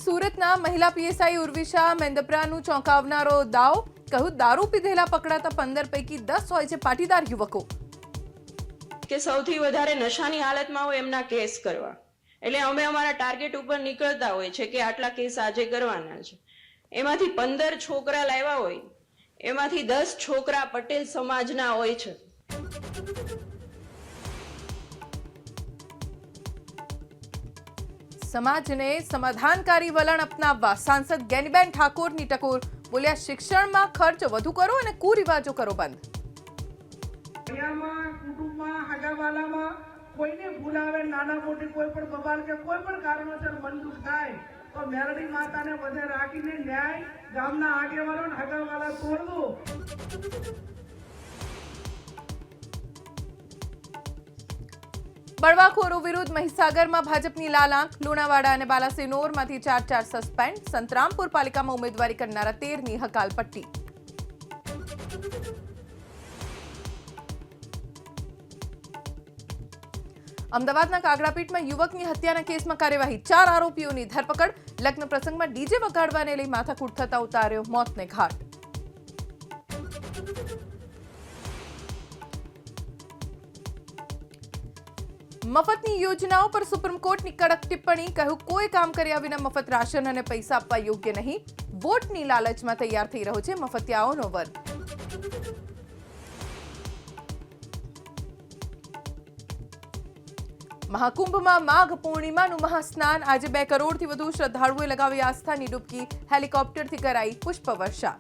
સુરતના મહિલા પીએસઆઈ ઉર્વિશા મેંદપરાનું ચોંકાવનારો દાવ, કહ્યું દારૂ પીધેલા પકડાતા 15 પૈકી 10 હોય છે પાટીદાર યુવકો. કે સૌથી વધારે નશાની હાલતમાં હોય એમના કેસ કરવા, એટલે અમે અમારા ટાર્ગેટ ઉપર નીકળતા હોય છે કે આટલા કેસ આજે કરવાના છે. એમાંથી 15 છોકરા લાવ્યા હોય, એમાંથી 10 છોકરા પટેલ સમાજના હોય છે. સમાજને સમાધાનકારી વલણ અપનાવવા સાંસદ જ્ઞાનીબેન ઠાકોરની ટકોર, બોલ્યા શિક્ષણમાં ખર્ચ વધુ કરો અને કુરિવાજો કરો બંધ. કુટુંબમાં હગાવાલામાં કોઈને ભૂલાવે, નાના મોટી કોઈ પણ બબાલ કે કોઈ પણ કારણોસર મન દુઃખ થાય તો મેરડી માતાને વધે રાખીને ન્યાય ગામના આગેવાનો હગાવાલા તોડવું. બળવાખોરો વિરુદ્ધ મહીસાગરમાં ભાજપની લાલ આંખ, લુણાવાડા અને બાલાસિનોરમાંથી 4 સસ્પેન્ડ, સંતરામપુર પાલિકામાં ઉમેદવારી કરનારા 13ની હકાલપટ્ટી. અમદાવાદના કાગડાપીઠમાં યુવકની હત્યાના કેસમાં કાર્યવાહી, 4 આરોપીઓની ધરપકડ. લગ્ન પ્રસંગમાં ડીજે વગાડવાને લઈ માથાકૂટ થતા ઉતાર્યો મોતને ઘાટ. મફતની યોજનાઓ પર સુપ્રીમ કોર્ટની કડક ટિપ્પણી, કહ્યું કોઈ કામ કર્યા વિના મફત રાશન અને પૈસા આપવા યોગ્ય નહીં. વોટની લાલચમાં તૈયાર થઈ રહ્યો છે મફતિયાઓનો વર્ગ. મહાકુંભમાં માઘ પૂર્ણિમાનું મહાસ્નાન, આજે 2 કરોડથી વધુ શ્રદ્ધાળુઓએ લગાવી આસ્થાની ડૂબકી. હેલિકોપ્ટરથી કરાઈ પુષ્પવર્ષા.